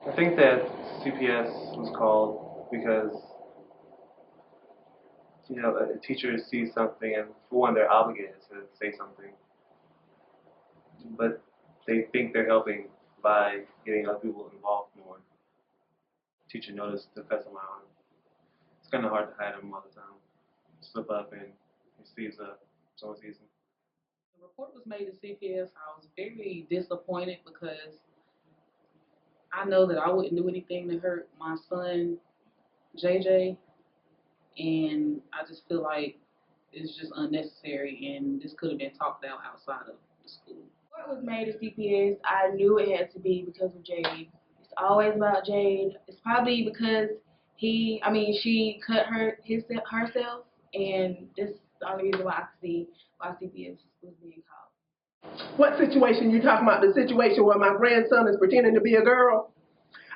I think that CPS was called because a teacher sees something and for one they're obligated to say something, but they think they're helping by getting other people involved more. Teacher noticed the cuts on my arm. It's kind of hard to hide them all the time. Slip up and your sleeves up. Someone sees them. The report was made to CPS. I was very disappointed because I know that I wouldn't do anything to hurt my son, JJ, and I just feel like it's just unnecessary and this could have been talked out outside of the school. Before it was made at CPS, I knew it had to be because of Jade. It's always about Jade. It's probably because she cut herself, and this is the only reason why I could see why CPS was being called. What situation you talking about? The situation where my grandson is pretending to be a girl?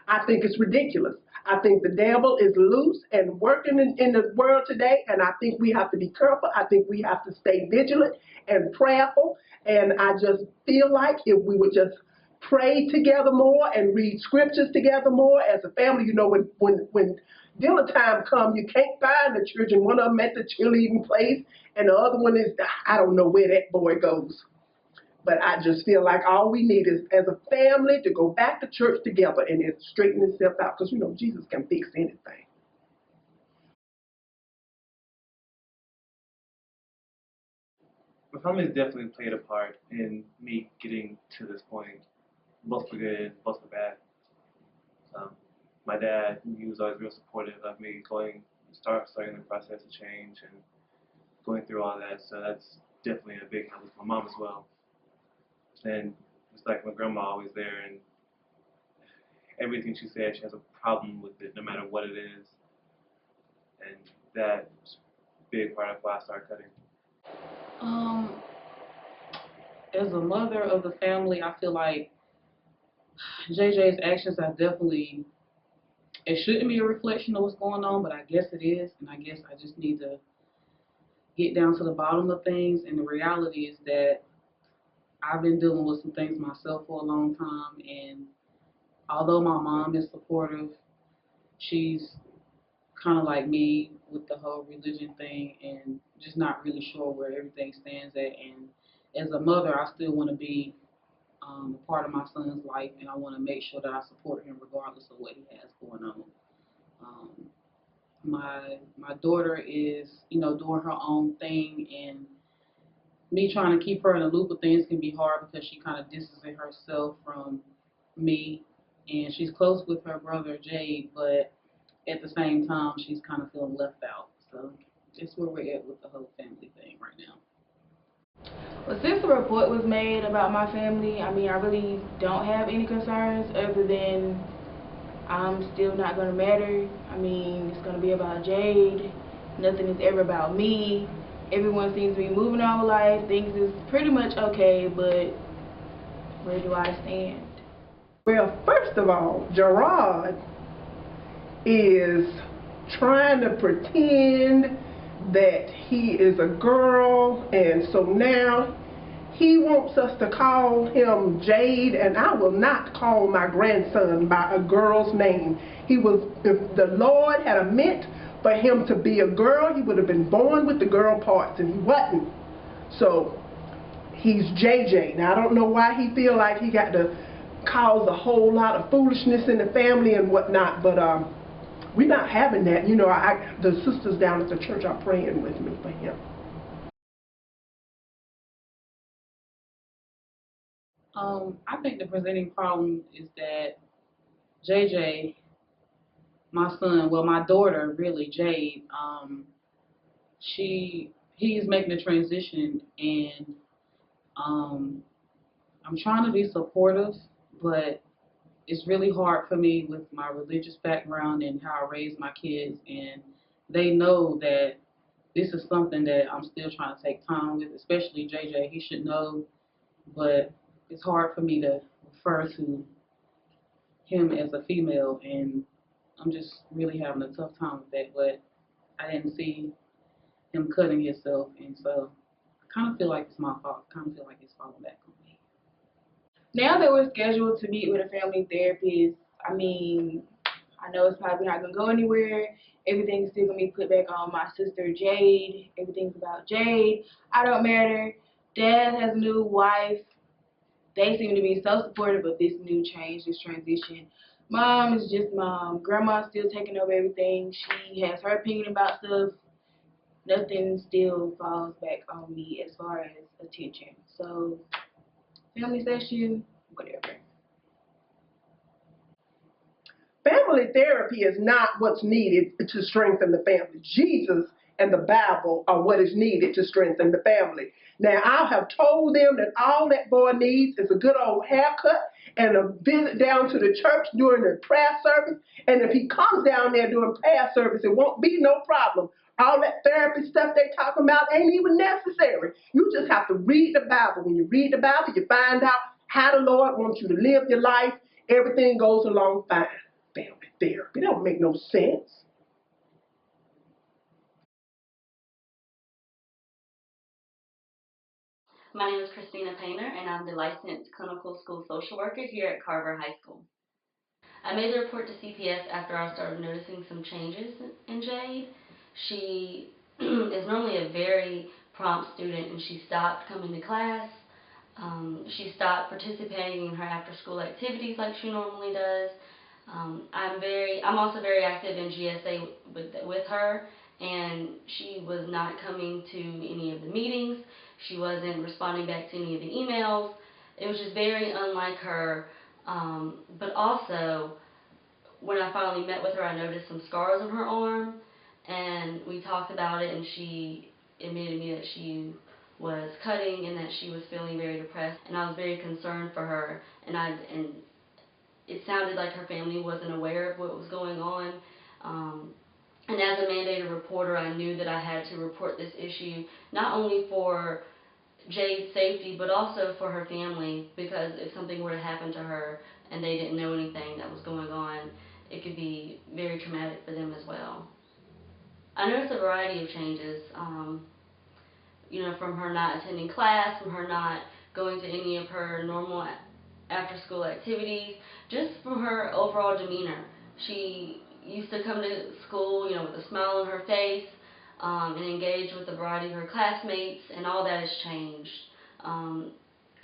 I think it's ridiculous. I think the devil is loose and working in the world today, and I think we have to be careful. I think we have to stay vigilant and prayerful, and I just feel like if we would just pray together more and read scriptures together more as a family. When dinner time comes, you can't find the children. One of them at the cheerleading place, and the other one is, I don't know where that boy goes. But I just feel like all we need is, as a family, to go back to church together and it straighten itself out. Because, Jesus can fix anything. My family's definitely played a part in me getting to this point, both for good and both for bad. Um, my dad, he was always real supportive of me starting the process of change and going through all that. So that's definitely a big help with my mom as well. And it's like my grandma always there, and everything she said, she has a problem with it, no matter what it is. And that's a big part of why I started cutting. As a mother of the family, I feel like JJ's actions are definitely, it shouldn't be a reflection of what's going on, but I guess it is, and I guess I just need to get down to the bottom of things, and the reality is that I've been dealing with some things myself for a long time, and although my mom is supportive, she's kind of like me with the whole religion thing and just not really sure where everything stands at. And as a mother, I still want to be a part of my son's life, and I want to make sure that I support him regardless of what he has going on. Um, my daughter is, doing her own thing, and me trying to keep her in the loop of things can be hard because she kind of distances herself from me, and she's close with her brother Jade, but at the same time, she's kind of feeling left out. So that's where we're at with the whole family thing right now. Well, since the report was made about my family, I really don't have any concerns other than I'm still not going to matter. It's going to be about Jade. Nothing is ever about me. Everyone seems to be moving on with life. Things is pretty much okay, but where do I stand? Well, first of all, Gerard is trying to pretend that he is a girl, and so now he wants us to call him Jade, and I will not call my grandson by a girl's name. If the Lord had a meant for him to be a girl, he would have been born with the girl parts, and he wasn't. So he's JJ. Now I don't know why he feel like he got to cause a whole lot of foolishness in the family and whatnot, but we're not having that. The sisters down at the church are praying with me for him. I think the presenting problem is that JJ, my son, well, my daughter, really, Jade, he's making a transition, and I'm trying to be supportive, but it's really hard for me with my religious background and how I raise my kids, and they know that this is something that I'm still trying to take time with, especially JJ. He should know, but it's hard for me to refer to him as a female, and I'm just really having a tough time with that. But I didn't see him cutting himself, and so I kind of feel like it's my fault. I kind of feel like it's falling back on me. Now that we're scheduled to meet with a family therapist, I mean, I know it's probably not gonna go anywhere. Everything's still gonna be put back on my sister Jade. Everything's about Jade. I don't matter. Dad has a new wife. They seem to be so supportive of this new change, this transition. Mom is just mom. Grandma's still taking over everything. She has her opinion about stuff. Nothing still falls back on me as far as attention. So, family session, whatever. Family therapy is not what's needed to strengthen the family. Jesus and the Bible are what is needed to strengthen the family. Now, I have told them that all that boy needs is a good old haircut and a visit down to the church during the prayer service. And if he comes down there during prayer service, it won't be no problem. All that therapy stuff they talking about ain't even necessary. You just have to read the Bible. When you read the Bible, you find out how the Lord wants you to live your life. Everything goes along fine. Family therapy. That don't make no sense. My name is Christina Painter, and I'm the licensed clinical school social worker here at Carver High School. I made the report to CPS after I started noticing some changes in Jade. She is normally a very prompt student, and she stopped coming to class. She stopped participating in her after-school activities like she normally does. I'm also very active in GSA with her, and she was not coming to any of the meetings. She wasn't responding back to any of the emails. It was just very unlike her. But also, when I finally met with her, I noticed some scars on her arm, and we talked about it, and she admitted to me that she was cutting and that she was feeling very depressed, and I was very concerned for her, and it sounded like her family wasn't aware of what was going on. And as a mandated reporter, I knew that I had to report this issue, not only for Jade's safety, but also for her family, because if something were to happen to her and they didn't know anything that was going on, it could be very traumatic for them as well. I noticed a variety of changes, from her not attending class, from her not going to any of her normal after-school activities, just from her overall demeanor. She used to come to school, with a smile on her face, and engage with a variety of her classmates, and all that has changed.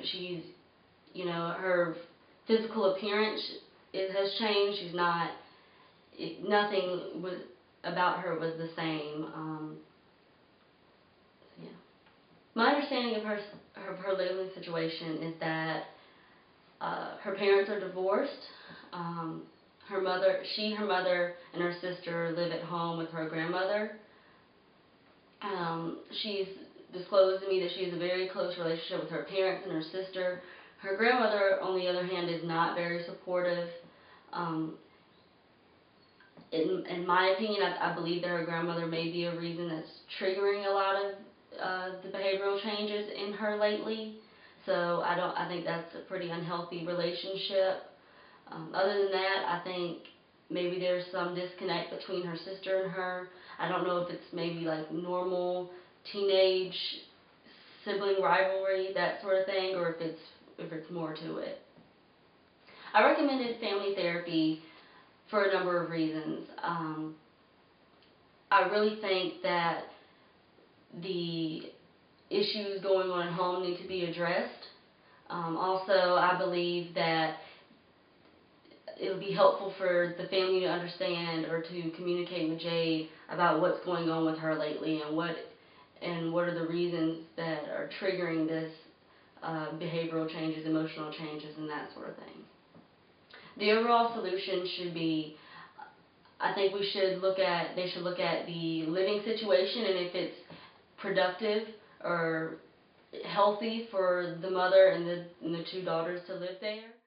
She's, her physical appearance has changed. She's not, nothing about her was the same. Yeah. My understanding of her living situation is that her parents are divorced. Her mother, and her sister live at home with her grandmother. She's disclosed to me that she has a very close relationship with her parents and her sister. Her grandmother, on the other hand, is not very supportive. In my opinion, I believe that her grandmother may be a reason that's triggering a lot of the behavioral changes in her lately. So I think that's a pretty unhealthy relationship. Other than that, I think maybe there's some disconnect between her sister and her. I don't know if it's maybe like normal teenage sibling rivalry, that sort of thing, or if it's more to it. I recommended family therapy for a number of reasons. I really think that the issues going on at home need to be addressed. Also, I believe that it would be helpful for the family to understand or to communicate with Jade about what's going on with her lately and what are the reasons that are triggering this behavioral changes, emotional changes, and that sort of thing. The overall solution should be, I think they should look at the living situation and if it's productive or healthy for the mother and the two daughters to live there.